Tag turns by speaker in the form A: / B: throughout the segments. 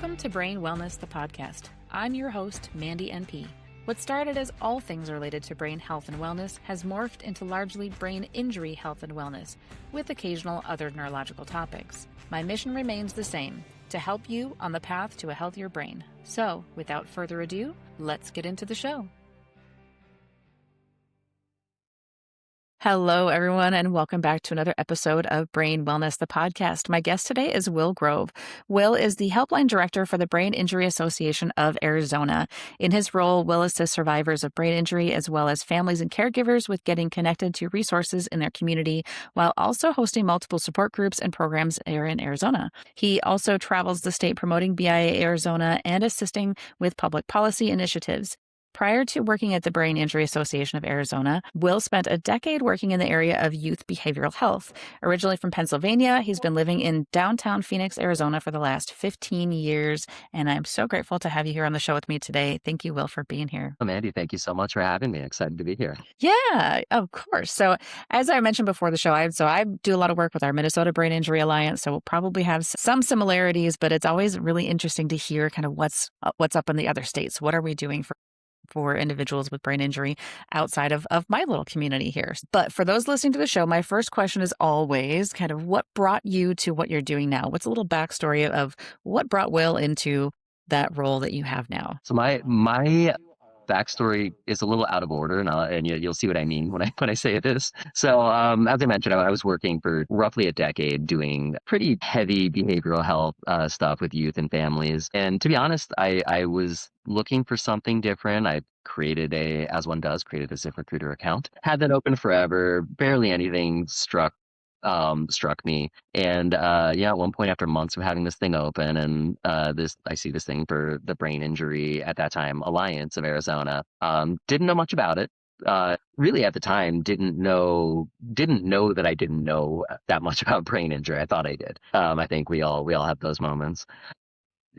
A: Welcome to Brain Wellness, the podcast. I'm your host, Mandy NP. What started as all things related to brain health and wellness has morphed into largely brain injury health and wellness, with occasional other neurological topics. My mission remains the same, to help you on the path to a healthier brain. So, without further ado, let's get into the show. Hello, everyone, and welcome back to another episode of Brain Wellness, the podcast. My guest today is Will Grove. Will is the Helpline Director for the Brain Injury Association of Arizona. In his role, Will assists survivors of brain injury as well as families and caregivers with getting connected to resources in their community, while also hosting multiple support groups and programs here in Arizona. He also travels the state promoting BIAAZ Arizona and assisting with public policy initiatives. Prior to working at the Brain Injury Association of Arizona, Will spent a decade working in the area of youth behavioral health. Originally from Pennsylvania, he's been living in downtown Phoenix, Arizona for the last 15 years, and I'm so grateful to have you here on the show with me today. Thank you, Will, for being here.
B: Oh, Mandy, thank you so much for having me. Excited to be here.
A: Yeah, of course. So as I mentioned before the show, I do a lot of work with our Minnesota Brain Injury Alliance, so we'll probably have some similarities, but it's always really interesting to hear kind of what's up in the other states. What are we doing for individuals with brain injury outside of my little community here. But for those listening to the show, my first question is always kind of what brought you to what you're doing now? What's a little backstory of what brought Will into that role that you have now?
B: So my backstory is a little out of order, and you'll see what I mean when I say this. So as I mentioned, I was working for roughly a decade doing pretty heavy behavioral health stuff with youth and families. And to be honest, I was looking for something different. I created as one does, created a ZipRecruiter account. Had that open forever. Barely anything struck me. And at one point after months of having this thing open and I see this thing for the Brain Injury at that time Alliance of Arizona. Didn't know much about it. Really at the time didn't know that I didn't know that much about brain injury. I thought I did. I think we all have those moments.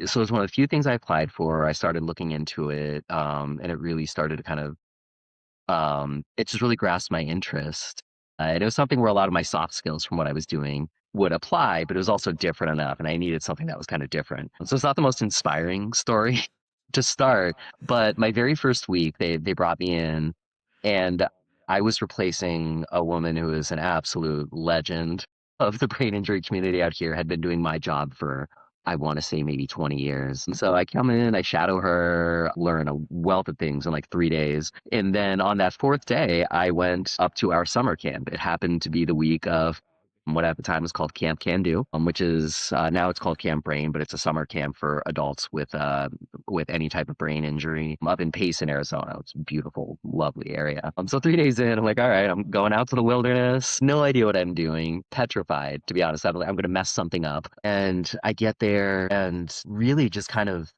B: So it was one of the few things I applied for. I started looking into it, and it really started to kind of it just really grasped my interest. And it was something where a lot of my soft skills from what I was doing would apply, but it was also different enough, and I needed something that was kind of different. So it's not the most inspiring story to start, but my very first week, they brought me in, and I was replacing a woman who is an absolute legend of the brain injury community out here, had been doing my job for, I want to say maybe 20 years. And so I come in, I shadow her, learn a wealth of things in like 3 days. And then on that fourth day, I went up to our summer camp. It happened to be the week of what at the time was called Camp Can Do, which is now it's called Camp Brain, but it's a summer camp for adults with any type of brain injury up in Payson, Arizona. It's a beautiful, lovely area. So 3 days in, I'm like, all right, I'm going out to the wilderness. No idea what I'm doing. Petrified, to be honest. I'm going to mess something up. And I get there and really just kind of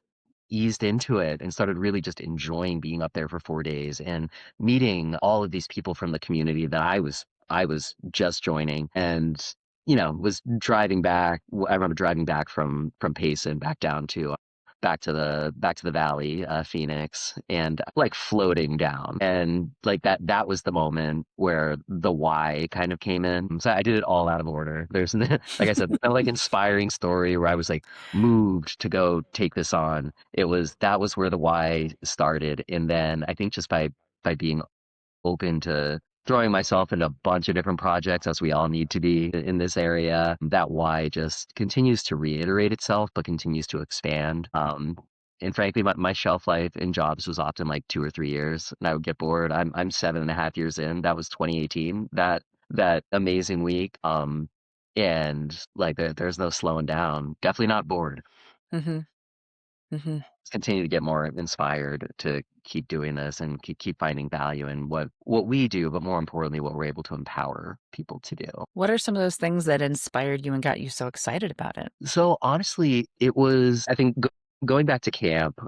B: eased into it and started really just enjoying being up there for 4 days and meeting all of these people from the community that I was just joining, and was driving back. I remember driving back from Payson back to the valley, Phoenix, and like floating down, and like that was the moment where the why kind of came in. So I did it all out of order. There's like I said, no like inspiring story where I was like moved to go take this on. That was where the why started, and then I think just by being open to throwing myself into a bunch of different projects, as we all need to be in this area, that why just continues to reiterate itself, but continues to expand. And frankly, my shelf life in jobs was often like 2 or 3 years, and I would get bored. I'm 7.5 years in. That was 2018. That amazing week. And like there's no slowing down. Definitely not bored.
A: Mm-hmm. Mm-hmm.
B: Continue to get more inspired to keep doing this and keep finding value in what we do, but more importantly, what we're able to empower people to do.
A: What are some of those things that inspired you and got you so excited about it?
B: So honestly, it was, I think, going back to camp,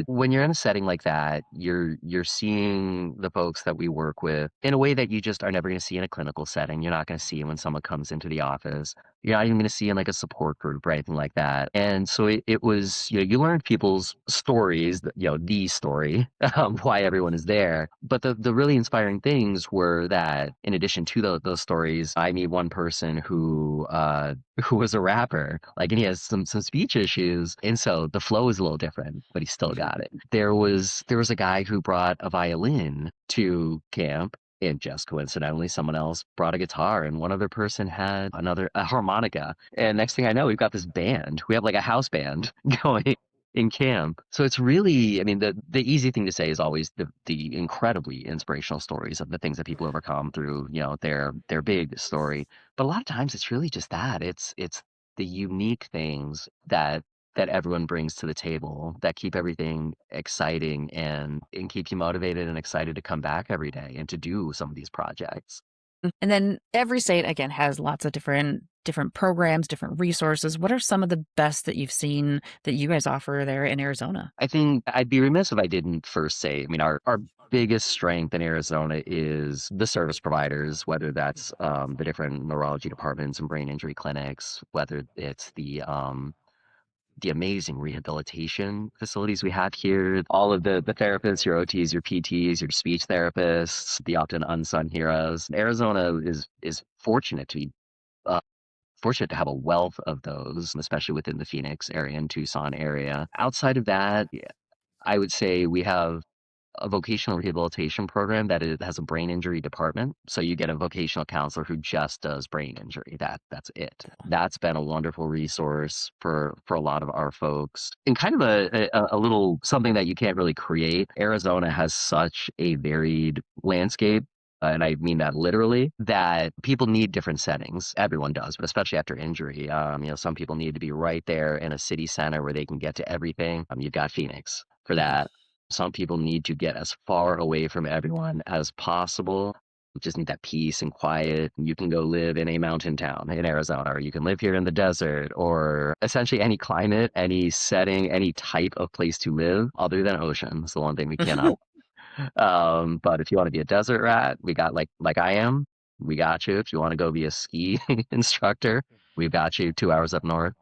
B: when you're in a setting like that, you're seeing the folks that we work with in a way that you just are never going to see in a clinical setting. You're not going to see when someone comes into the office. You're not even going to see in like a support group or anything like that. And so it was, you learned people's stories, the story, why everyone is there. But the really inspiring things were that in addition to those stories, I meet one person who was a rapper, like, and he has some speech issues. And so the flow is a little different, but he still got it. There was a guy who brought a violin to camp, and just coincidentally, someone else brought a guitar, and one other person had a harmonica. And next thing I know, we've got this band. We have like a house band going in camp. So it's really, I mean, the easy thing to say is always the incredibly inspirational stories of the things that people overcome through, their big story. But a lot of times it's really just that. It's the unique things that everyone brings to the table that keep everything exciting and keep you motivated and excited to come back every day and to do some of these projects.
A: And then every state again has lots of different programs, different resources. What are some of the best that you've seen that you guys offer there in Arizona?
B: I think I'd be remiss if I didn't first say, I mean, our biggest strength in Arizona is the service providers, whether that's the different neurology departments and brain injury clinics, whether it's the amazing rehabilitation facilities we have here. All of the therapists, your OTs, your PTs, your speech therapists, the often unsung heroes. Arizona is uh, fortunate to have a wealth of those, especially within the Phoenix area and Tucson area. Outside of that, yeah, I would say we have a vocational rehabilitation program that has a brain injury department. So you get a vocational counselor who just does brain injury. That's it. That's been a wonderful resource for a lot of our folks. And kind of a little something that you can't really create. Arizona has such a varied landscape. And I mean that literally, that people need different settings. Everyone does, but especially after injury. Some people need to be right there in a city center where they can get to everything. You've got Phoenix for that. Some people need to get as far away from everyone as possible. You just need that peace and quiet. You can go live in a mountain town in Arizona, or you can live here in the desert, or essentially any climate, any setting, any type of place to live other than ocean. It's the one thing we cannot. But if you want to be a desert rat, we got like I am, we got you. If you want to go be a ski instructor, we've got you 2 hours up north.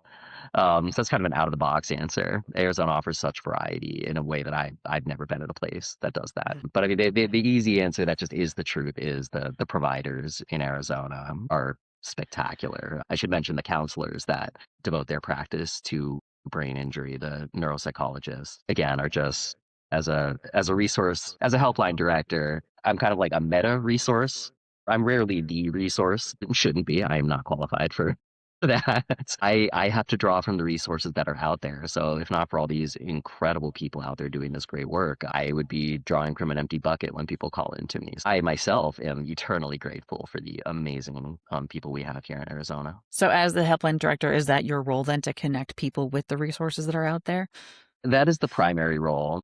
B: So that's kind of an out of the box answer. Arizona offers such variety in a way that I've never been at a place that does that. But I mean, the easy answer that just is the truth is the providers in Arizona are spectacular. I should mention the counselors that devote their practice to brain injury. The neuropsychologists, again, are just as a resource, as a helpline director, I'm kind of like a meta resource. I'm rarely the resource. Shouldn't be. I am not qualified for that. I have to draw from the resources that are out there. So if not for all these incredible people out there doing this great work, I would be drawing from an empty bucket when people call in to me. I myself am eternally grateful for the amazing people we have here in Arizona.
A: So as the helpline director, is that your role then to connect people with the resources that are out there?
B: That is the primary role.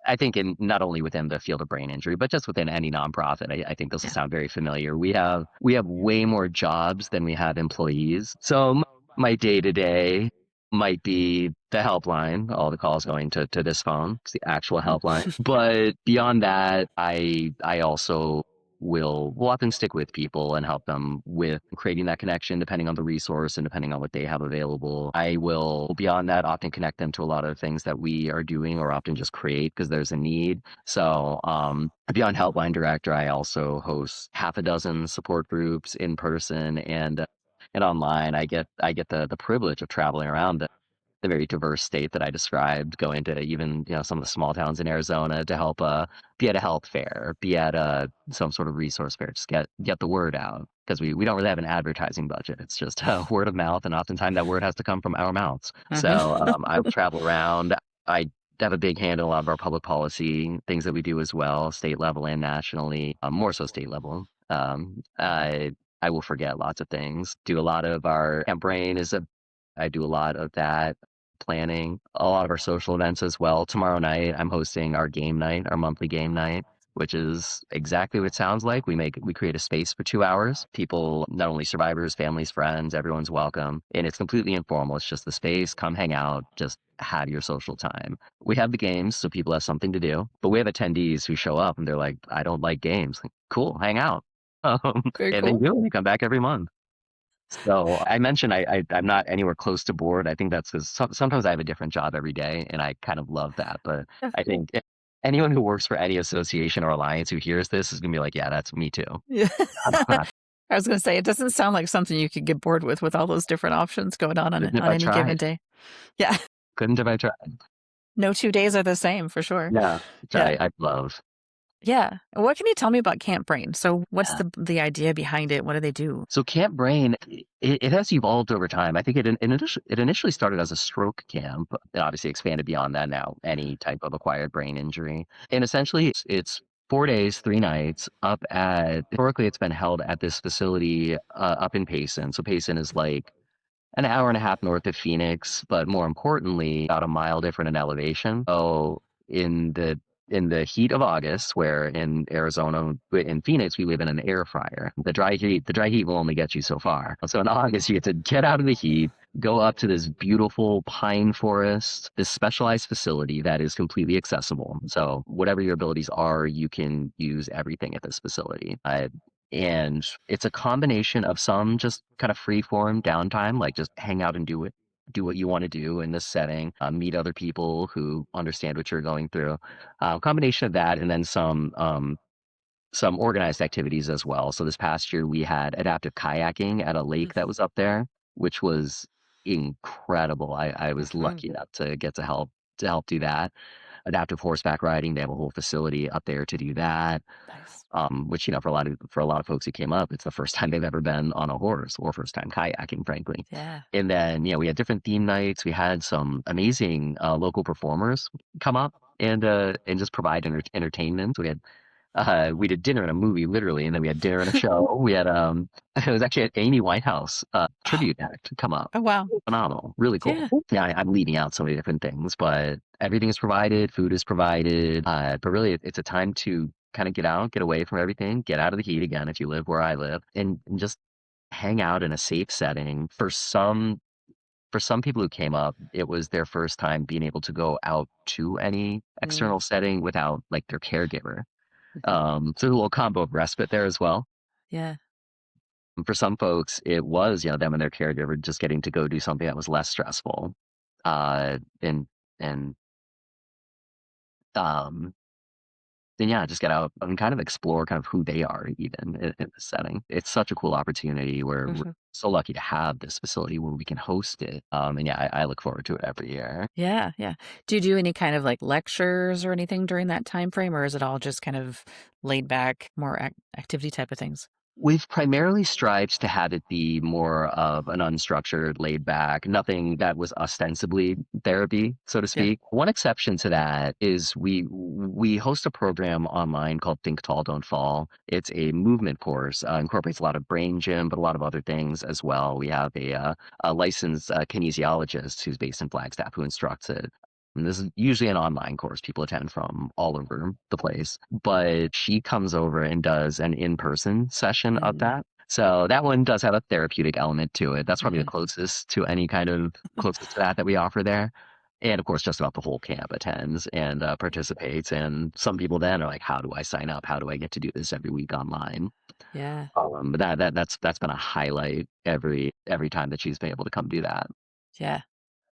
B: I think in not only within the field of brain injury, but just within any nonprofit. I think this will
A: Yeah.
B: sound very familiar. We have way more jobs than we have employees. So my day to day might be the helpline, all the calls going to this phone, it's the actual helpline. But beyond that, I also will often stick with people and help them with creating that connection depending on the resource and depending on what they have available. I will, beyond that, often connect them to a lot of things that we are doing or often just create because there's a need. So beyond Helpline Director, I also host half a dozen support groups in person and online. I get the privilege of traveling around the very diverse state that I described, going to even some of the small towns in Arizona to help be at a health fair, be at some sort of resource fair, just get the word out because we don't really have an advertising budget. It's just word of mouth, and oftentimes that word has to come from our mouths. So
A: Mhm.
B: I will travel around. I have a big hand in a lot of our public policy things that we do as well, state level and nationally, more so state level. I will forget lots of things. Do a lot of our Camp Brain I do a lot of that planning, a lot of our social events as well. Tomorrow night, I'm hosting our game night, our monthly game night, which is exactly what it sounds like. We create a space for 2 hours. People, not only survivors, families, friends, everyone's welcome. And it's completely informal. It's just the space, come hang out, just have your social time. We have the games so people have something to do, but we have attendees who show up and they're like, I don't like games. Like, cool, hang out.
A: Very
B: And they
A: cool.
B: do. They come back every month. So I mentioned I'm not anywhere close to bored. I think that's because sometimes I have a different job every day, and I kind of love that. But I think anyone who works for any association or alliance who hears this is gonna be like, yeah, that's me too.
A: Yeah. I was gonna say, it doesn't sound like something you could get bored with all those different options going
B: Couldn't if
A: on
B: I
A: any given
B: tried.
A: day. Yeah.
B: Couldn't if I tried.
A: No 2 days are the same for sure.
B: Yeah, which
A: Yeah.
B: I love.
A: Yeah. What can you tell me about Camp Brain? So what's
B: Yeah.
A: the idea behind it? What do they do?
B: So Camp Brain, it has evolved over time. I think it initially started as a stroke camp, and obviously expanded beyond that now. Any type of acquired brain injury, and essentially it's 4 days, 3 nights up at. Historically, it's been held at this facility up in Payson. So Payson is like an hour and a half north of Phoenix, but more importantly, about a mile different in elevation. So in the heat of August, where in Arizona, in Phoenix, we live in an air fryer. The dry heat will only get you so far. So in August, you get to get out of the heat, go up to this beautiful pine forest, this specialized facility that is completely accessible. So whatever your abilities are, you can use everything at this facility. And it's a combination of some just kind of free form downtime, like just hang out and do what you want to do in this setting, meet other people who understand what you're going through. Combination of that, and then some organized activities as well. So this past year we had adaptive kayaking at a lake that
A: Mhm.
B: was up there, which was incredible. I was
A: Mhm.
B: lucky enough to get to help do that. Adaptive horseback riding, they have a whole facility up there to do that.
A: Nice.
B: Which, for a lot of folks who came up, it's the first time they've ever been on a horse or first time kayaking, frankly.
A: Yeah.
B: And then, we had different theme nights. We had some amazing local performers come up and just provide entertainment. We did dinner and a movie, literally, and then we had dinner and a show. We had it was actually an Amy Winehouse
A: Oh,
B: tribute act come up.
A: oh, wow.
B: Phenomenal, really cool.
A: Yeah.
B: Yeah, I'm leaving out so many different things, but everything is provided, food is provided. But really, it's a time to kind of get out, get away from everything, get out of the heat again if you live where I live, and just hang out in a safe setting. For some people who came up, it was their first time being able to go out to any
A: Mm.
B: external setting without like their caregiver.
A: Mhm.
B: So there's a little combo of respite there as well.
A: Yeah.
B: And for some folks, it was, them and their caregiver just getting to go do something that was less stressful. And um, then yeah, just get out and kind of explore kind of who they are even in this setting. It's such a cool opportunity where we're
A: Mhm.
B: so lucky to have this facility where we can host it. And yeah, I look forward to it every year.
A: Yeah, yeah. Do you do any kind of, like, lectures or anything during that time frame, or is it all just kind of laid back, more activity type of things?
B: We've primarily strived to have it be more of an unstructured, laid back, nothing that was ostensibly therapy, so to
A: Yeah.
B: speak. One exception to that is we host a program online called Think Tall, Don't Fall. It's a movement course, incorporates a lot of brain gym, but a lot of other things as well. We have a licensed kinesiologist who's based in Flagstaff who instructs it. And this is usually an online course people attend from all over the place, but she comes over and does an in-person session of
A: Mm.
B: that. So that one does have a therapeutic element to it. That's probably the
A: Mhm.
B: closest to any kind of closest to that we offer there. And of course, just about the whole camp attends and participates. And some people then are like, "How do I sign up? How do I get to do this every week online?"
A: Yeah.
B: But that's been a highlight every time that she's been able to come do that.
A: Yeah.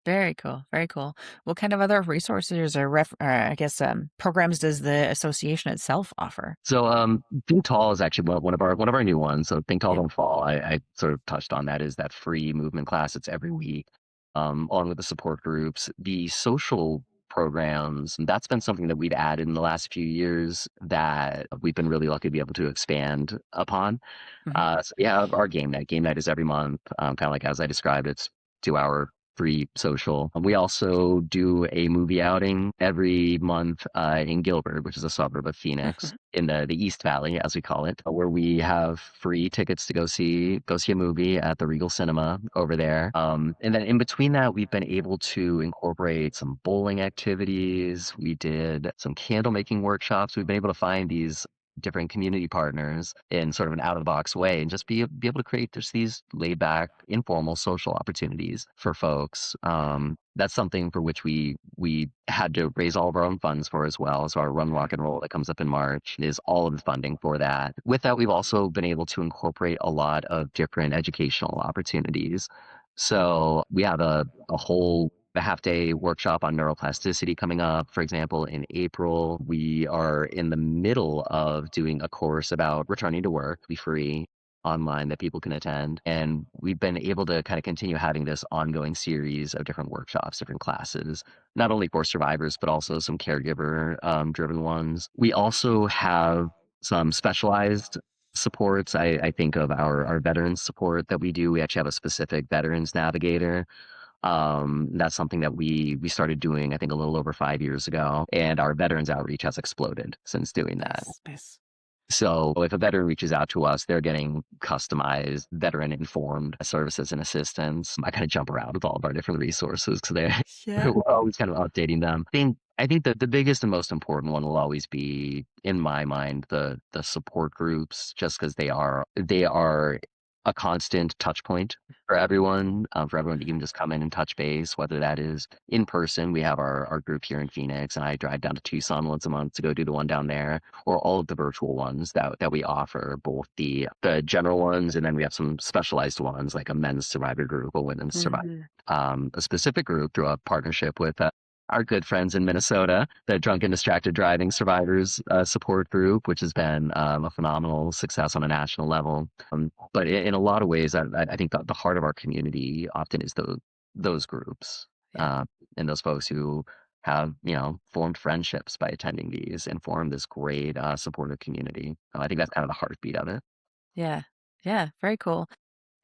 A: Very cool, very cool. What kind of other resources or I guess, programs does the association itself offer?
B: So, Think Tall is actually one of our new ones. So, Think Tall
A: Yeah.
B: Don't Fall. I sort of touched on that. Is that free movement class? It's every week, along with the support groups, the social programs. That's been something that we've added in the last few years that we've been really lucky to be able to expand upon.
A: Mhm.
B: So we have our game night. Game night is every month, kind of like as I described. It's 2 hour free social. We also do a movie outing every month in Gilbert, which is a suburb of Phoenix, in the East Valley, as we call it, where we have free tickets to go see a movie at the Regal Cinema over there. And then in between that, we've been able to incorporate some bowling activities. We did some candle making workshops. We've been able to find these different community partners in sort of an out of the box way and just be able to create just these laid back, informal social opportunities for folks. That's something for which we had to raise all of our own funds for as well. So our Run Walk and Roll that comes up in March is all of the funding for that. With that, we've also been able to incorporate a lot of different educational opportunities. So we have a half day workshop on neuroplasticity coming up. For example, in April, we are in the middle of doing a course about returning to work, be free online that people can attend. And we've been able to kind of continue having this ongoing series of different workshops, different classes, not only for survivors, but also some caregiver driven ones. We also have some specialized supports. I think of our veterans support that we do. We actually have a specific veterans navigator. That's something that we started doing, I think, a little over 5 years ago, and our veterans outreach has exploded since doing that.
A: Nice, nice.
B: So if a veteran reaches out to us, they're getting customized, veteran-informed services and assistance. I kind of jump around with all of our different resources because
A: Yeah.
B: we're always kind of updating them. I think that the biggest and most important one will always be, in my mind, the support groups, just because they are a constant touch point for everyone to even just come in and touch base, whether that is in person. We have our group here in Phoenix, and I drive down to Tucson once a month to go do the one down there, or all of the virtual ones that we offer, both the general ones, and then we have some specialized ones like a men's survivor group, a women's survivor,
A: Mhm.
B: a specific group through a partnership with our good friends in Minnesota, the Drunk and Distracted Driving Survivors Support Group, which has been a phenomenal success on a national level. But in a lot of ways, I think the heart of our community often is those groups,
A: Yeah.
B: uh, and those folks who have formed friendships by attending these and formed this great supportive community. I think that's kind of the heartbeat of it.
A: Yeah. Yeah. Very cool.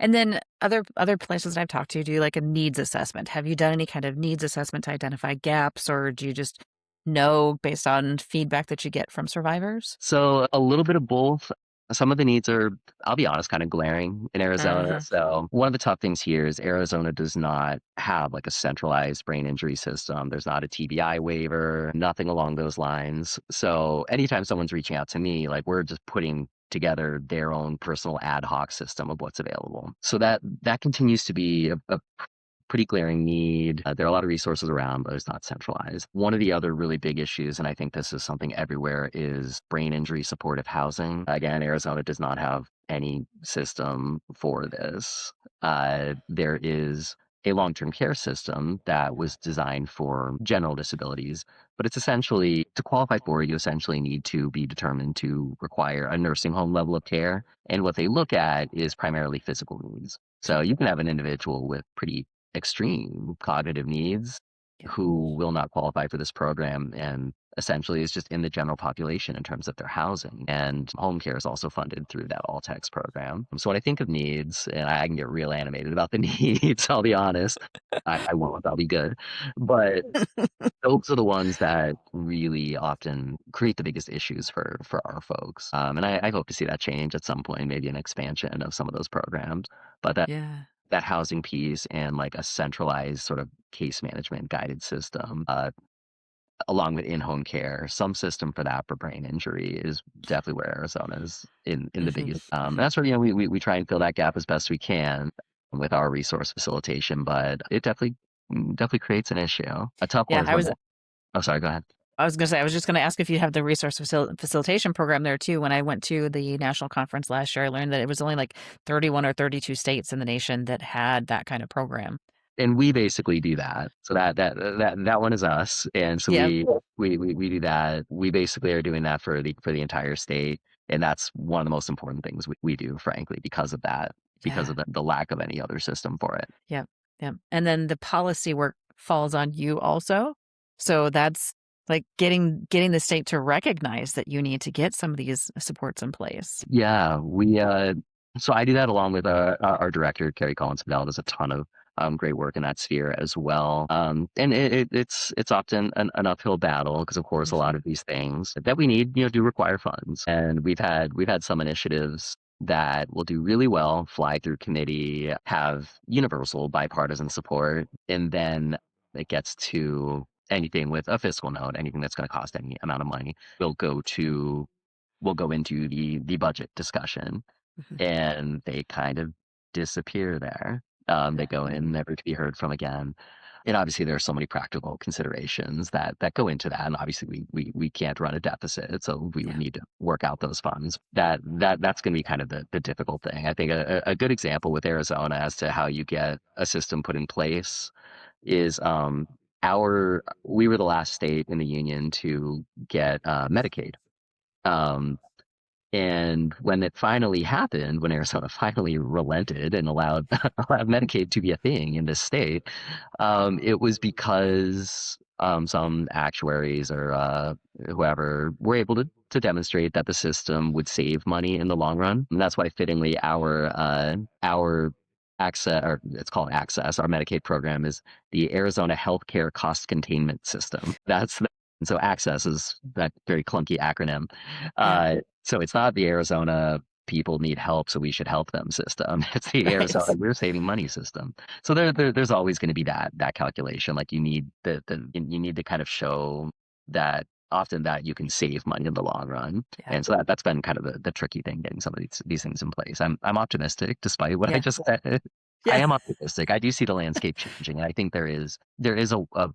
A: And then other places that I've talked to do like a needs assessment. Have you done any kind of needs assessment to identify gaps, or do you just know based on feedback that you get from survivors?
B: So a little bit of both. Some of the needs are, I'll be honest, kind of glaring in Arizona.
A: Uh-huh.
B: So one of the tough things here is Arizona does not have like a centralized brain injury system. There's not a TBI waiver, nothing along those lines. So anytime someone's reaching out to me, like we're just putting together their own personal ad hoc system of what's available. So that continues to be a pretty glaring need. There are a lot of resources around, but it's not centralized. One of the other really big issues, and I think this is something everywhere, is brain injury supportive housing. Again, Arizona does not have any system for this. There is a long-term care system that was designed for general disabilities, but it's essentially, to qualify for it, you essentially need to be determined to require a nursing home level of care. And what they look at is primarily physical needs. So you can have an individual with pretty extreme cognitive needs
A: Yeah.
B: who will not qualify for this program, and essentially is just in the general population in terms of their housing. And home care is also funded through that all tax program. So when I think of needs, and I can get real animated about the needs, I'll be honest. I won't, I'll be good. But those are the ones that really often create the biggest issues for our folks. And I hope to see that change at some point, maybe an expansion of some of those programs. But
A: Yeah.
B: that housing piece and like a centralized sort of case management guided system, along with in-home care, some system for that for brain injury is definitely where Arizona's in the
A: Mhm.
B: biggest. And
A: Mhm.
B: that's where we try and fill that gap as best we can with our resource facilitation, but it definitely creates an issue. A tough one
A: Yeah,
B: is when. Oh, sorry. Go ahead.
A: I was gonna say, I was just gonna ask if you have the resource facilitation program there too. When I went to the national conference last year, I learned that it was only like 31 or 32 states in the nation that had that kind of program.
B: And we basically do that. So that one is us, and so
A: Yep.
B: we do that. We basically are doing that for the entire state, and that's one of the most important things we do, frankly, because of that, because
A: Yeah.
B: of the lack of any other system for it.
A: Yep. Yep. And then the policy work falls on you also. So that's like getting the state to recognize that you need to get some of these supports in place.
B: Yeah, so I do that along with our director, Carrie Collins Fidel, does a ton of great work in that sphere as well. And it's often an uphill battle because, of course, a lot
A: Mhm.
B: of these things that we need, do require funds. And we've had some initiatives that will do really well, fly through committee, have universal bipartisan support, and then it gets to anything with a fiscal note, anything that's going to cost any amount of money, will go to we'll go into the budget discussion,
A: Mhm.
B: and they kind of disappear there. They go in, never to be heard from again. And obviously, there are so many practical considerations that go into that. And obviously, we can't run a deficit, so we would
A: Yeah.
B: need to work out those funds. That's going to be kind of the difficult thing. I think a good example with Arizona as to how you get a system put in place is our we were the last state in the union to get Medicaid. Um, and when it finally happened, when Arizona finally relented and allowed allowed Medicaid to be a thing in this state, it was because some actuaries or whoever were able to demonstrate that the system would save money in the long run. And that's why, fittingly, our access, or it's called Access, our Medicaid program is the Arizona Healthcare Cost Containment System. So Access is that very clunky acronym.
A: Yeah.
B: So it's not the Arizona people need help, so we should help them system. It's the Arizona
A: Right.
B: we're saving money system. So there's always going to be that calculation. Like you need you need to kind of show that often that you can save money in the long run.
A: Yeah.
B: And so that's been kind of the tricky thing, getting some of these things in place. I'm optimistic despite what I
A: Yeah.
B: just said. I
A: Yeah.
B: am optimistic. I do see the landscape changing, and I think there is a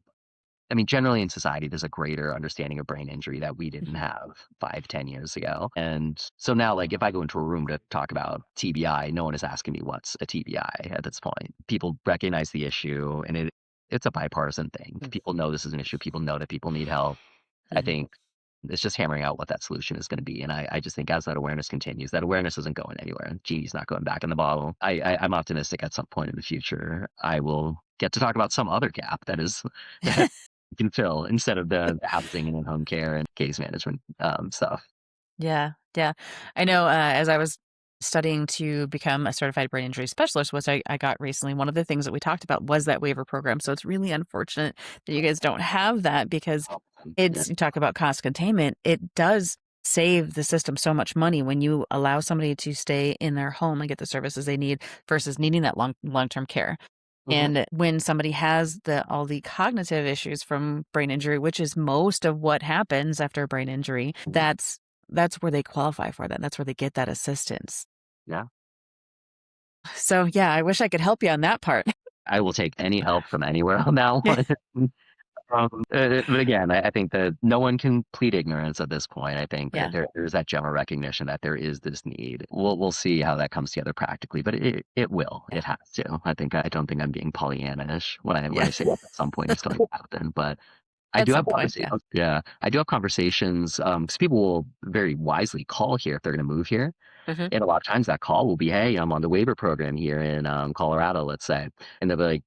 B: I mean, generally in society, there's a greater understanding of brain injury that we didn't
A: Mhm.
B: have 5, 10 years ago. And so now, like, if I go into a room to talk about TBI, no one is asking me what's a TBI at this point. People recognize the issue, and it's a bipartisan thing.
A: Mhm.
B: People know this is an issue. People know that people need help. I
A: Mhm.
B: think it's just hammering out what that solution is going to be. And I just think as that awareness continues, that awareness isn't going anywhere. Genie's not going back in the bottle. I'm optimistic at some point in the future, I will get to talk about some other gap that is that can fill instead of the housing and in-home care and case management stuff.
A: Yeah, yeah. I know, as I was studying to become a certified brain injury specialist, which I got recently, one of the things that we talked about was that waiver program. So it's really unfortunate that you guys don't have that because
B: Yeah.
A: you talk about cost containment. It does save the system so much money when you allow somebody to stay in their home and get the services they need versus needing that long-term care.
B: Mhm.
A: And when somebody has all the cognitive issues from brain injury, which is most of what happens after a brain injury, that's where they qualify for that. That's where they get that assistance.
B: Yeah.
A: So, yeah, I wish I could help you on that part.
B: I will take any help from anywhere on that
A: Yeah,
B: one. But again, I think that no one can plead ignorance at this point. I think that
A: yeah,
B: there's that general recognition that there is this need. We'll see how that comes together practically, but it will.
A: yeah,
B: It has to. I don't think I'm being Pollyanna-ish when
A: yeah.
B: I say that at some point it's going to happen. But I
A: At
B: do have
A: some point,
B: conversations.
A: yeah.
B: Yeah, I do have conversations because people will very wisely call here if they're going to move here,
A: Mhm.
B: and a lot of times that call will be, "Hey, I'm on the waiver program here in Colorado, let's say," and they'll be like,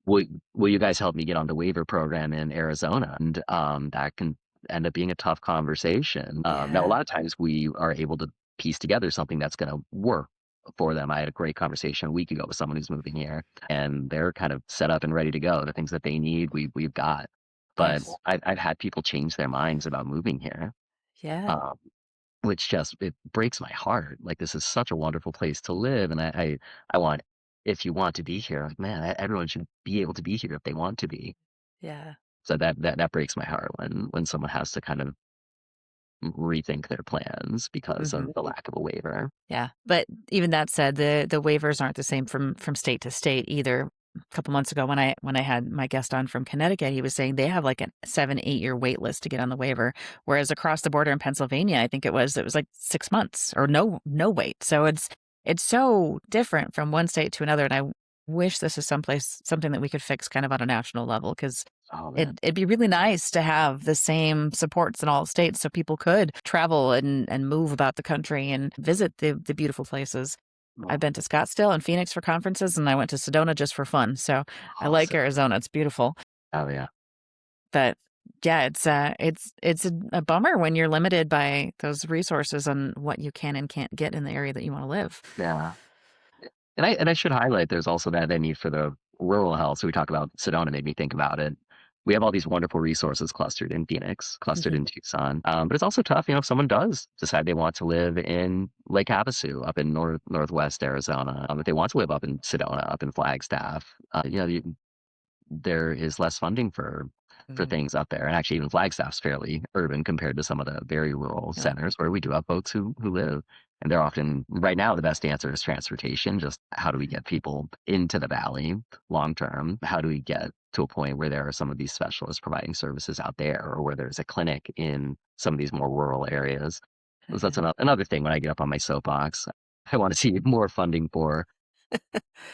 B: will will you guys help me get on the waiver program in Arizona? And that can end up being a tough conversation. Now, a
A: Yeah.
B: lot of times we are able to piece together something that's going to work for them. I had a great conversation a week ago with someone who's moving here, and they're kind of set up and ready to go. The things that they need, we've got. But
A: Nice.
B: I've had people change their minds about moving here.
A: Yeah.
B: Um, which just it breaks my heart. Like, this is such a wonderful place to live, and I want if you want to be here, like, man, everyone should be able to be here if they want to be.
A: Yeah.
B: So that breaks my heart when someone has to kind of rethink their plans because of
A: Mhm.
B: the lack of a waiver.
A: Yeah, but even that said, the waivers aren't the same from state to state either. A couple months ago when I had my guest on from Connecticut, he was saying they have like a 7, 8 year wait list to get on the waiver, whereas across the border in Pennsylvania, I think it was like 6 months or no wait. So it's so different from one state to another, and I wish this is something that we could fix kind of on a national level because
B: Oh man,
A: it'd be really nice to have the same supports in all states so people could travel and move about the country and visit the beautiful places. I've
B: oh,
A: been to Scottsdale and Phoenix for conferences, and I went to Sedona just for fun. So I like
B: awesome.
A: Arizona. It's beautiful.
B: Oh yeah,
A: But yeah, it's a bummer when you're limited by those resources on what you can and can't get in the area that you want to live.
B: yeah. And I should highlight there's also that need for the rural health. So we talk about Sedona, made me think about it. We have all these wonderful resources clustered in Phoenix, clustered
A: Mhm.
B: in Tucson. But it's also tough, if someone does decide they want to live in Lake Havasu up in northwest Arizona, if they want to live up in Sedona, up in Flagstaff, there is less funding for for
A: Mhm.
B: things up there. And actually, even Flagstaff's fairly urban compared to some of the very rural
A: Yeah.
B: centers where we do have folks who live. And they're often, right now, the best answer is transportation. Just how do we get people into the valley long term? How do we get to a point where there are some of these specialists providing services out there, or where there's a clinic in some of these more rural areas? So that's another thing when I get up on my soapbox. I want to see more funding for,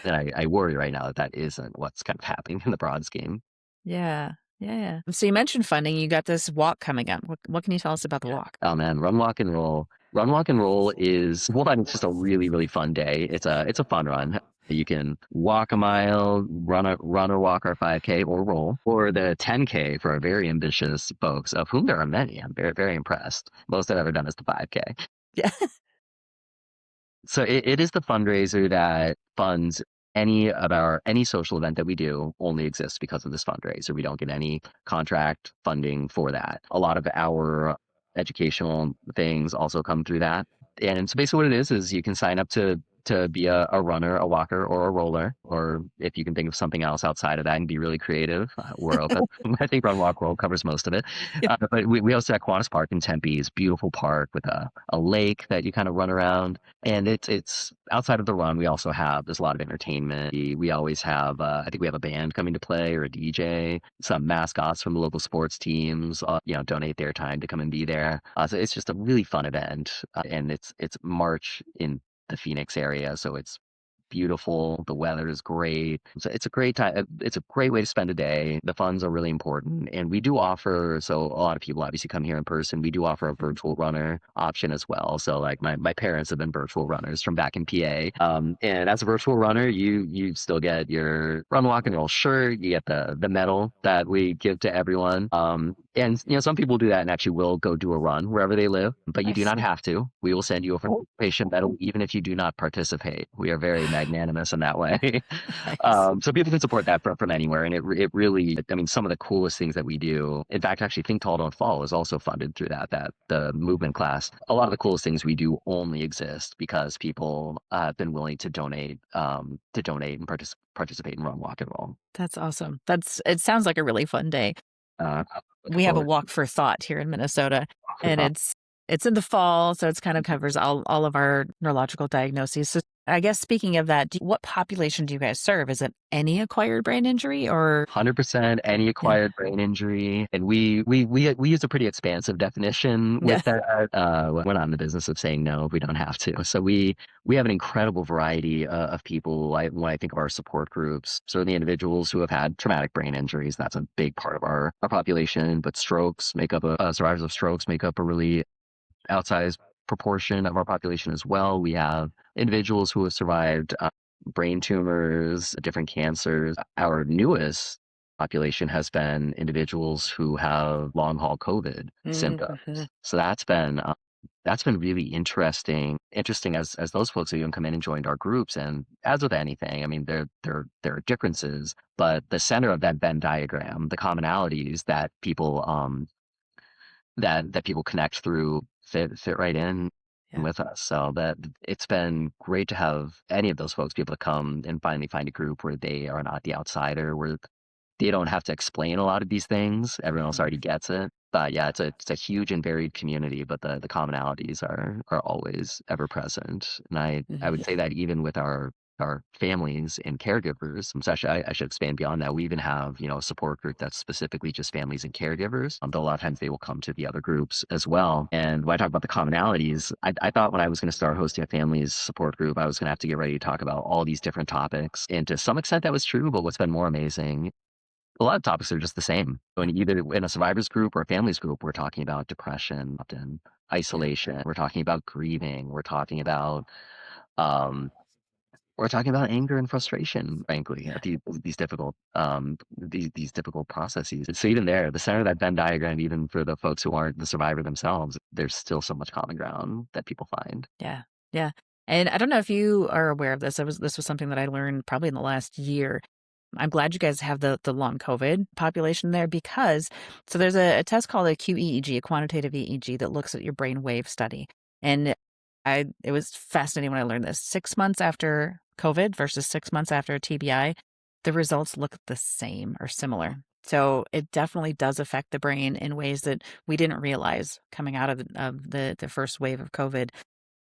B: and I worry right now that that isn't what's kind of happening in the broad scheme.
A: Yeah. Yeah, yeah. So you mentioned funding. You got this walk coming up. What can you tell us about the walk?
B: Oh man, run, walk, and roll. Run, walk, and roll is one. It's just a really, really fun day. It's a fun run. You can walk a mile, run or walk our 5K or roll, or the 10K for our very ambitious folks, of whom there are many. I'm very, very impressed. Most I've ever done is the 5K.
A: Yeah.
B: So it is the fundraiser that funds any social event that we do only exists because of this fundraiser. We don't get any contract funding for that. A lot of our educational things also come through that. And so basically what it is you can sign up to be a runner, a walker, or a roller, or if you can think of something else outside of that and be really creative, we're open. I think Run Walk Roll covers most of it.
A: Yep.
B: But we also have Kiwanis Park in Tempe, is beautiful park with a lake that you kind of run around. And it's outside of the run. We also have there's a lot of entertainment. We always have I think we have a band coming to play or a DJ. Some mascots from the local sports teams, donate their time to come and be there. So it's just a really fun event, and it's March in the Phoenix area, so it's beautiful. The weather is great. So it's a great time. It's a great way to spend a day. The funds are really important. And we do offer, so a lot of people obviously come here in person. We do offer a virtual runner option as well. So like my parents have been virtual runners from back in PA. And as a virtual runner, you still get your run, walk, and roll shirt. You get the medal that we give to everyone. And some people do that and actually will go do a run wherever they live, but you do
A: Nice.
B: not have to. We will send you a participation medal even if you do not participate. We are very magnanimous in that way.
A: Nice.
B: So people can support that from anywhere, and it really, I mean, some of the coolest things that we do. In fact, actually, Think Tall, Don't Fall is also funded through that the movement class. A lot of the coolest things we do only exist because people have been willing to donate and participate in Run, Walk, and Roll.
A: That's awesome. It sounds like a really fun day.
B: Looking
A: We have a
B: forward
A: walk for thought here in Minnesota,
B: to
A: and it's in the fall, so it's kind of covers all of our neurological diagnoses. So I guess speaking of that, what population do you guys serve? Is it any acquired brain injury or
B: 100% any
A: yeah.
B: acquired brain injury, and we use a pretty expansive definition
A: Yeah.
B: with that. We're not in the business of saying no if we don't have to. So we have an incredible variety of people. When I think of our support groups, certainly individuals who have had traumatic brain injuries, that's a big part of our population. But strokes make up survivors of strokes make up a really outsized proportion of our population as well. We have individuals who have survived brain tumors, different cancers. Our newest population has been individuals who have long haul COVID symptoms.
A: Mhm.
B: So that's been really interesting. Interesting as those folks have even come in and joined our groups. And as with anything, I mean, there are differences, but the center of that Venn diagram, the commonalities that people that people connect through fit right in
A: Yeah.
B: with us. So that it's been great to have any of those folks be able to come and finally find a group where they are not the outsider, where they don't have to explain a lot of these things. Everyone else
A: Mhm.
B: already gets it. But yeah, it's a huge and varied community, but the commonalities are always ever present. And I
A: Mhm.
B: would say that even with our families and caregivers, actually, I should expand beyond that. We even have, a support group that's specifically just families and caregivers. Though a lot of times they will come to the other groups as well. And when I talk about the commonalities, I thought when I was going to start hosting a families support group, I was going to have to get ready to talk about all these different topics. And to some extent that was true, but what's been more amazing, a lot of topics are just the same. When either in a survivors group or a families group, we're talking about depression, often
A: Yeah.
B: isolation. We're talking about grieving. Um, we're talking about anger and frustration, frankly,
A: Yeah.
B: at these difficult processes. So even there, the center of that Venn diagram, even for the folks who aren't the survivor themselves, there's still so much common ground that people find.
A: Yeah. Yeah. And I don't know if you are aware of this. This was something that I learned probably in the last year. I'm glad you guys have the long COVID population there because so there's a test called a QEEG, a quantitative EEG that looks at your brain wave study. And it was fascinating when I learned this. 6 months after COVID versus 6 months after TBI, the results look the same or similar. So it definitely does affect the brain in ways that we didn't realize coming out of the first wave of COVID.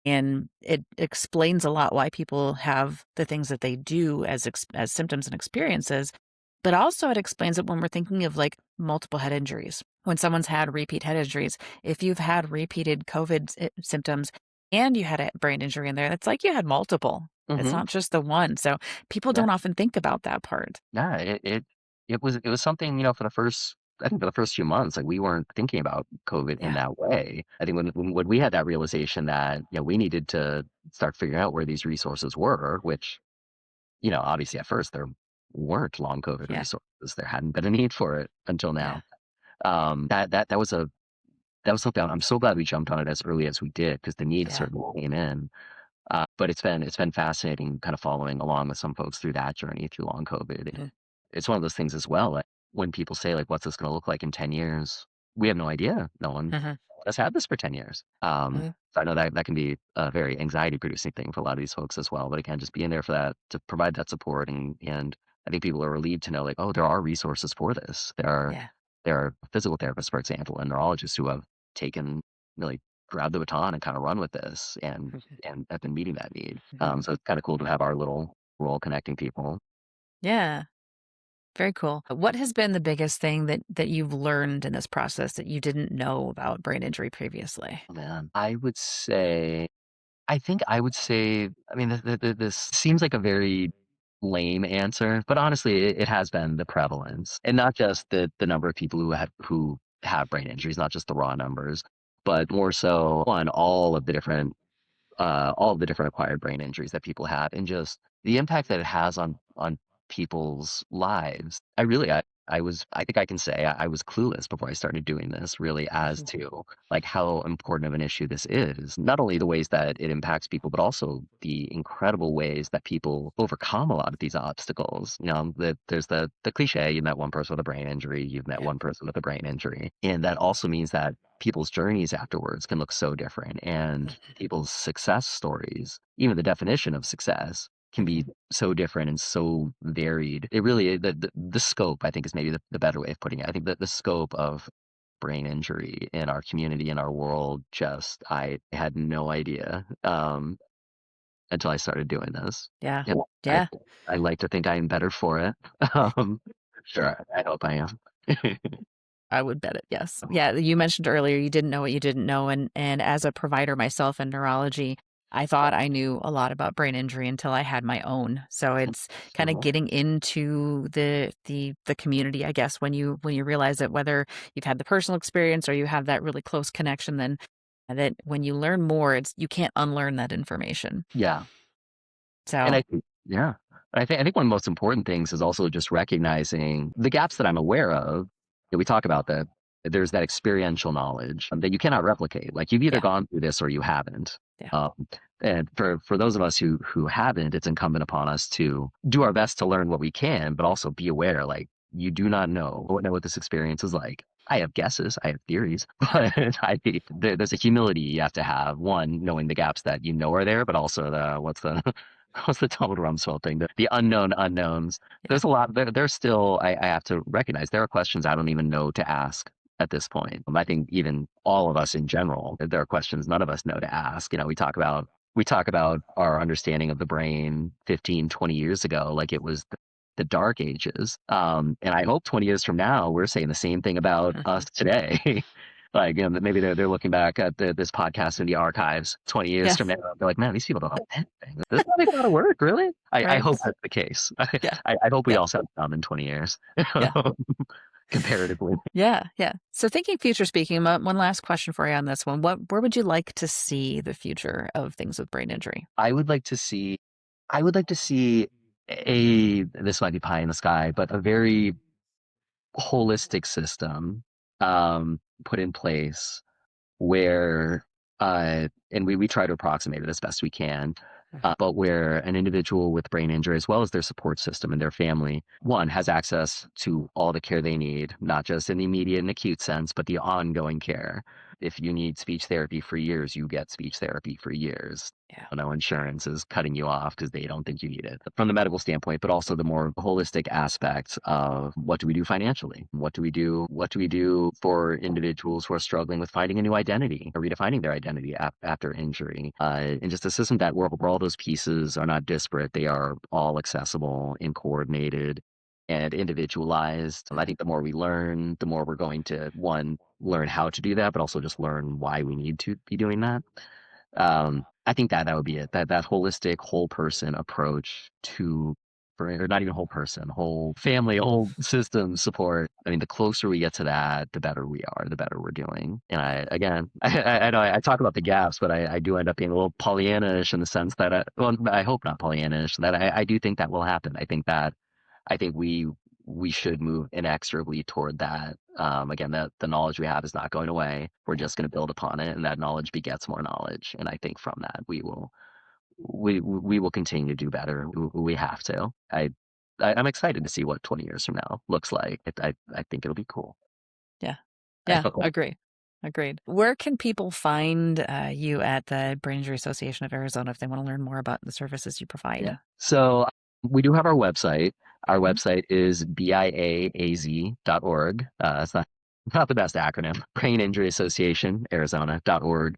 A: And it explains a lot why people have the things that they do as symptoms and experiences, but also it explains it when we're thinking of, like, multiple head injuries. When someone's had repeat head injuries, if you've had repeated COVID symptoms and you had a brain injury in there, it's like you had multiple. It's
B: Hmm.
A: not just the one, so people
B: Yeah.
A: don't often think about that part.
B: Yeah. It was something, for the first, I think for the first few months, like we weren't thinking about COVID in
A: Yeah.
B: that way. I think when we had that realization that, we needed to start figuring out where these resources were, which, obviously at first there weren't long COVID
A: Yeah.
B: resources. There hadn't been a need for it until
A: Yeah.
B: now. That was something I'm so glad we jumped on it as early as we did because the need
A: Yeah.
B: certainly came in. But it's been fascinating kind of following along with some folks through that journey through long COVID. And
A: Mhm.
B: it's one of those things as well. Like when people say like, "What's this going to look like in 10 years?" We have no idea. No one
A: Mhm.
B: has had this for 10 years.
A: Mhm.
B: So I know that can be a very anxiety producing thing for a lot of these folks as well. But again, just being there for that to provide that support and I think people are relieved to know like, oh, there are resources for this.
A: Yeah.
B: There are physical therapists, for example, and neurologists who have taken really grabbed the baton and kind of run with this
A: Mhm.
B: and have been meeting that need.
A: Mhm.
B: So it's kind of cool to have our little role connecting people.
A: Yeah. Very cool. What has been the biggest thing that you've learned in this process that you didn't know about brain injury previously?
B: Oh, man, I think I would say, I mean, this seems like a very lame answer, but honestly, it has been the prevalence, and not just the number of people who have brain injuries, not just the raw numbers, but more so on all of the different acquired brain injuries that people have and just the impact that it has on people's lives. I think I can say I was clueless before I started doing this really as
A: Mhm.
B: to like how important of an issue this is. Not only the ways that it impacts people, but also the incredible ways that people overcome a lot of these obstacles. There's the cliche, you met one person with a brain injury, you've met
A: Yeah.
B: one person with a brain injury. And that also means that people's journeys afterwards can look so different and
A: Mhm.
B: people's success stories, even the definition of success can
A: Mhm.
B: be so different and so varied. It really the scope, I think, is maybe the better way of putting it. I think that the scope of brain injury in our community, in our world, just I had no idea until I started doing this.
A: Yeah.
B: And I
A: Yeah.
B: I like to think I'm better for it. Um, sure, I hope I am.
A: I would bet it, yes. Yeah, you mentioned earlier you didn't know what you didn't know, and as a provider myself in neurology, I thought I knew a lot about brain injury until I had my own. So it's kinda
B: Mhm.
A: getting into the community, I guess, when you realize that whether you've had the personal experience or you have that really close connection, then that when you learn more, it's you can't unlearn that information.
B: Yeah. And
A: So
B: I think yeah. I think one of the most important things is also just recognizing the gaps that I'm aware of. We talk about that there's that experiential knowledge that you cannot replicate. Like you've either
A: yeah,
B: gone through this or you haven't.
A: yeah.
B: Um, and for those of us who haven't, it's incumbent upon us to do our best to learn what we can, but also be aware, like you do not know what this experience is like. I have guesses, I have theories, but there's a humility you have to have. One, knowing the gaps that you know are there, but also the what's the Donald Rumsfeld thing? The unknown unknowns.
A: Yeah.
B: There's a lot. There's still. I have to recognize there are questions I don't even know to ask at this point. I think even all of us in general, there are questions none of us know to ask. We talk about our understanding of the brain 15, 20 years ago, like it was the dark ages. And I hope 20 years from now, we're saying the same thing about us
A: Mhm.
B: today. Like, that maybe they're looking back at this podcast in the archives 20 years
A: Yeah,
B: from now. They're like, man, these people don't know anything. This probably a lot of work, really? I
A: right.
B: hope that's the case.
A: Yeah,
B: I hope we
A: yeah,
B: all sound dumb in 20 years,
A: yeah.
B: comparatively.
A: Yeah, yeah. So thinking future speaking, one last question for you on this one. Where would you like to see the future of things with brain injury?
B: I would like to see, I would like to see this might be pie in the sky, but a very holistic system put in place where and we try to approximate it as best we can,
A: Mhm.
B: but where an individual with brain injury, as well as their support system and their family, one has access to all the care they need, not just in the immediate and acute sense, but the ongoing care. if you need speech therapy for years, you get speech therapy for years.
A: Yeah.
B: No insurance is cutting you off because they don't think you need it from the medical standpoint, but also the more holistic aspects of what do we do financially? What do we do? What do we do for individuals who are struggling with finding a new identity or redefining their identity after injury? And just a system that where all those pieces are not disparate, they are all accessible and coordinated and individualized. I think the more we learn, the more we're going to, one, learn how to do that, but also just learn why we need to be doing that. I think that would be it. That holistic, whole person approach to, or not even whole person, whole family, whole system support. I mean, the closer we get to that, the better we are, the better we're doing. And I know I talk about the gaps, but I do end up being a little Pollyanna-ish in the sense that, I hope not Pollyanna-ish, that I do think that will happen. I think we should move inexorably toward that. Again, the knowledge we have is not going away. We're just going to build upon it, and that knowledge begets more knowledge. And I think from that we will continue to do better. We have to. I'm excited to see what 20 years from now looks like. I think it'll be cool.
A: Yeah. Agree. Agreed. Where can people find you at the Brain Injury Association of Arizona if they want to learn more about the services you provide?
B: Yeah. So we do have our website. Our website is BIAAZ.org. It's not the best acronym. Brain Injury Association, Arizona.org.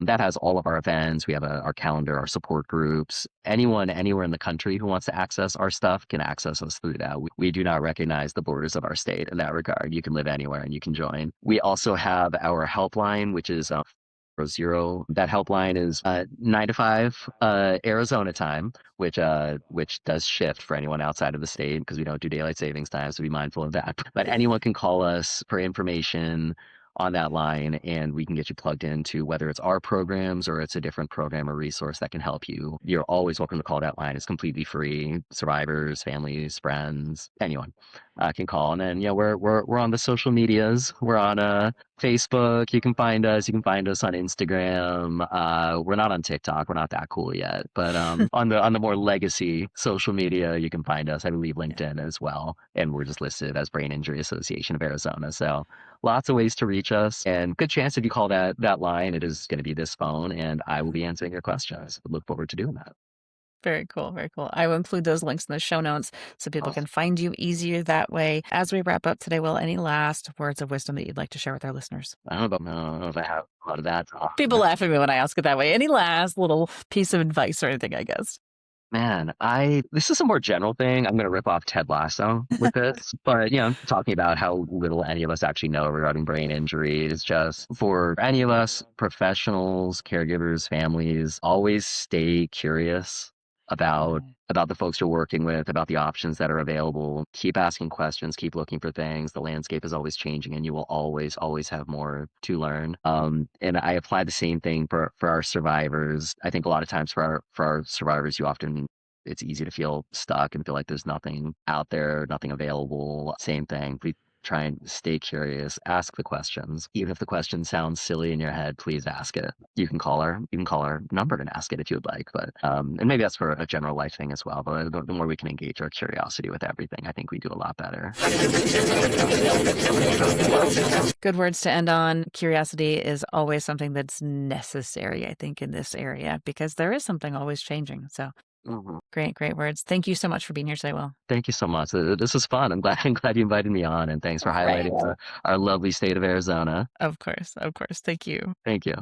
B: That has all of our events. We have our calendar, our support groups. Anyone anywhere in the country who wants to access our stuff can access us through that. We do not recognize the borders of our state in that regard. You can live anywhere and you can join. We also have our helpline, which is 0. That helpline is 9 to 5 Arizona time, which does shift for anyone outside of the state because we don't do daylight savings time, so be mindful of that. But anyone can call us for information on that line, and we can get you plugged into whether it's our programs or it's a different program or resource that can help you. You're always welcome to call that line. It's completely free. Survivors, families, friends, anyone can call. And then we're on the social medias. We're on Facebook. You can find us. You can find us on Instagram. We're not on TikTok. We're not that cool yet. But on the more legacy social media, you can find us. I believe LinkedIn as well. And we're just listed as Brain Injury Association of Arizona. So lots of ways to reach us, and good chance if you call that line, it is going to be this phone, and I will be answering your questions. Look forward to doing that.
A: Very cool. Very cool. I will include those links in the show notes so people can find you easier that way. As we wrap up today, Will, any last words of wisdom that you'd like to share with our listeners?
B: I don't know if I have a lot of that.
A: People laugh at me when I ask it that way. Any last little piece of advice or anything, I guess?
B: Man, this is a more general thing. I'm going to rip off Ted Lasso with this, but talking about how little any of us actually know regarding brain injury is just for any of us, professionals, caregivers, families, always stay curious about the folks you're working with, about the options that are available. Keep asking questions, keep looking for things. The landscape is always changing, and you will always have more to learn. And I apply the same thing for our survivors. I think a lot of times for our survivors, it's easy to feel stuck and feel like there's nothing out there, nothing available. Same thing. Please try and stay curious, ask the questions. Even if the question sounds silly in your head, please ask it. You can call our number and ask it if you would like. But and maybe that's for a general life thing as well. But the more we can engage our curiosity with everything, I think we do a lot better.
A: Good words to end on. Curiosity is always something that's necessary, I think, in this area, because there is something always changing. So great words. Thank you so much for being here today, Will.
B: Thank you so much. This was fun. I'm glad you invited me on, and thanks for highlighting our lovely state of Arizona.
A: Of course. Thank you.
B: Thank you.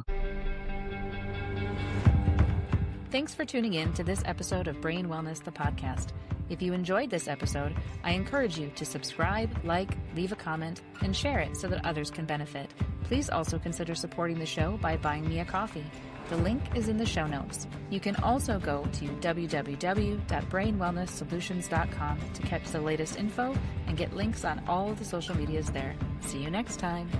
A: Thanks for tuning in to this episode of Brain Wellness, the podcast. If you enjoyed this episode, I encourage you to subscribe, leave a comment, and share it so that others can benefit. Please also consider supporting the show by buying me a coffee. The link is in the show notes. You can also go to www.brainwellnesssolutions.com to catch the latest info and get links on all of the social medias there. See you next time.